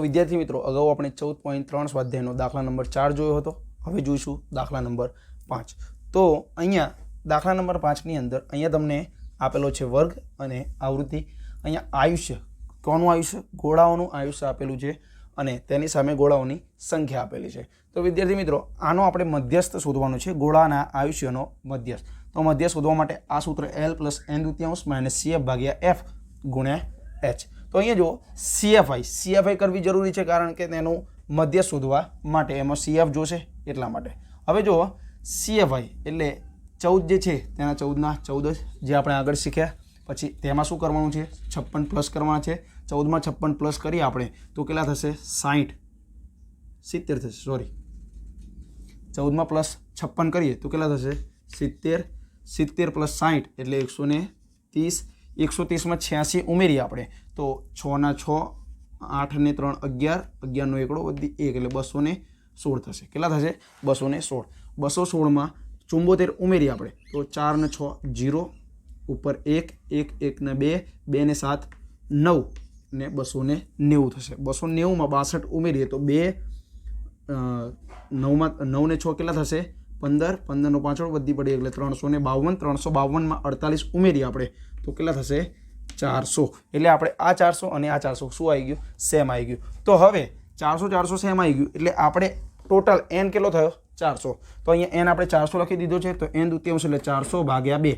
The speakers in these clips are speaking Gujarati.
વિદ્યાર્થી મિત્રો, અગાઉ આપણે 14.3 સ્વાધ્યાયનો દાખલા નંબર 4 જોયો હતો. હવે જોઈશું દાખલા નંબર 5. તો અહીંયા દાખલા નંબર 5ની અંદર અહીંયા તમને આપેલો છે વર્ગ અને આવૃત્તિ. અહીંયા આયુષ્ય, કોનું આયુષ્ય? ગોળાઓનું આયુષ્ય આપેલું છે અને તેની સામે ગોળાઓની સંખ્યા આપેલી છે. તો વિદ્યાર્થી મિત્રો, આનો આપણે મધ્યસ્થ શોધવાનો છે, ગોળાના આયુષ્યનો મધ્યસ્થ. તો મધ્યસ્થ શોધવા માટે આ સૂત્ર L + n દુત્યાંશ - CF / F × H. તો અહીંયા જો CFI કરવી જરૂરી છે, કારણ કે તેનું મધ્ય શોધવા માટે એમાં CF જોશે એટલા માટે. હવે જો CFI એટલે 14 જે છે તેના 14ના 14 જે આપણે આગળ શીખ્યા. પછી તેમાં શું કરવાનું છે? 56 પ્લસ કરવાના છે. 14માં 56 પ્લસ કરીએ આપણે તો કેટલા થશે? 70 થશે. સોરી, 14માં પ્લસ 56 કરીએ તો કેટલા થશે? 70. 70 પ્લસ 60 એટલે 130. 130માં 86 ઉમેરીએ આપણે તો 6 ના 6, 8 ને 3 11, 11 નો એકડો વધી 1 એટલે 216 થશે. કેટલા થશે? 216. 216માં 74 ઉમેરીએ આપણે તો 4 ને 6 0, ઉપર 1, 1, 1 ને 2, 2 ને 7 9 ને 290 થશે. 290માં 62 ઉમેરીએ તો 2, 9 ને 6 કેટલા થશે? 15. 15 નો પાછળ વધી પડે એટલે 352. 352માં 48 ઉમેરીએ આપણે તો કેટલા થશે? 400. એટલે આપણે આ 400 અને આ 400 શું આવી ગયું? સેમ આવી ગયું. તો હવે 400 સેમ આવી ગયું એટલે આપણે ટોટલ n કેટલો થયો? 400. તો અહીંયા n આપણે 400 લખી દીધો છે. તો n દુત્યાંશ એટલે 400 ભાગ્યા 2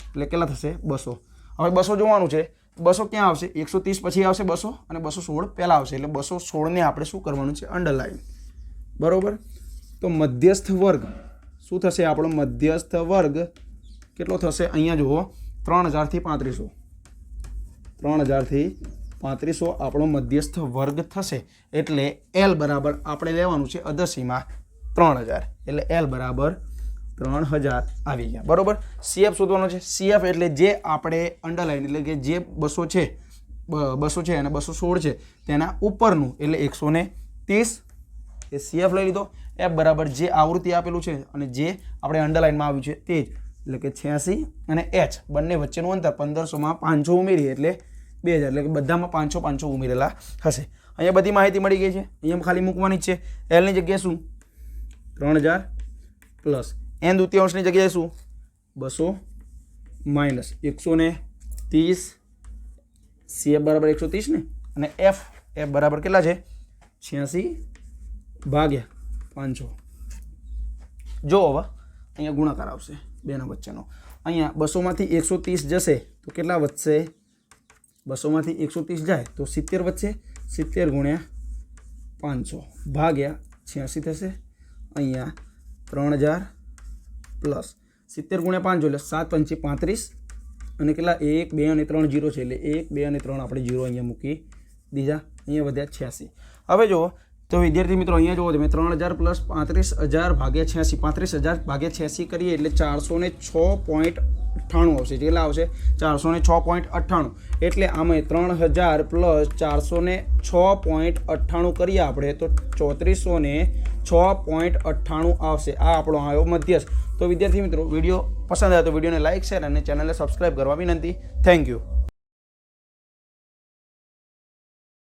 એટલે કેટલા થશે? 200. હવે 200 જોવાનું છે. 200 ક્યાં આવશે? 130 પછી આવશે 200 અને 216 પહેલાં આવશે. એટલે 216ને આપણે શું કરવાનું છે? અંડરલાઈન. બરાબર. તો મધ્યસ્થ વર્ગ શું થશે? આપણો મધ્યસ્થ વર્ગ કેટલો થશે? અહીંયા જુઓ, 3000 થી 3500. 3000 થી 3500 આપણો મધ્યસ્થ વર્ગ થશે. એટલે L બરાબર આપણે લેવાનું છે અધસીમાં 3000. એટલે L બરાબર 3000 આવી ગયા. બરાબર. CF શોધવાનો છે. CF એટલે જે આપણે અંડરલાઈન એટલે કે જે 200 છે, 200 છે અને 216 છે તેના ઉપરનું એટલે 130 એ CF લઈ લીધો. F બરાબર જે આવૃત્તિ આપેલું છે અને જે આપણે અંડરલાઇનમાં આવ્યું છે તે જ એટલે કે 86 અને H બંને વચ્ચેનું અંતર 1500માં 500 ઉમેરીએ એટલે 2000 એટલે કે બધામાં 500 ઉમેરેલા હશે. અહીંયા બધી માહિતી મળી ગઈ છે. અહીંયા ખાલી મૂકવાની જ છે. L ની જગ્યાએ શું? 3000 પ્લસ n દુત્યાંશની જગ્યાએ શું? 200 માઇનસ 130. CF બરાબર 130 ને અને F બરાબર કેટલા છે? 86 ભાગ્યા 500. જો હવે અહીંયા ગુણાકાર આવશે બેના વચ્ચેનો. અહીંયા 200માંથી 130 જશે તો કેટલા વધશે? 200માંથી 130 જાય તો 70 વધશે. 70 ગુણ્યા 500 ભાગ્યા 86 થશે. અહીંયા 3000 પ્લસ 70 ગુણ્યા 500 એટલે 7 × 5 = 35 અને કેટલા? 1, 2 અને 3 0 છે એટલે 1, 2 અને 3 આપણે 0 અહીંયા મૂકી દીધા. અહીંયા વધ્યા 86. હવે જુઓ તો વિદ્યાર્થી મિત્રો, અહીંયા જુઓ તમે 3000 પ્લસ 35000 ભાગ્યા 86. 35000 ભાગ્યા 86 કરીએ એટલે 406.98 આવશે. કેટલા આવશે? 406.98. એટલે આમાં 3000 પ્લસ 406.98 કરીએ આપણે તો 3406.98 આવશે. આ આપણો આવ્યો મધ્યસ્થ. તો વિદ્યાર્થી મિત્રો, વિડીયો પસંદ આવે તો વિડીયોને લાઇક, શેર અને ચેનલને સબસ્ક્રાઈબ કરવા વિનંતી. Thank you.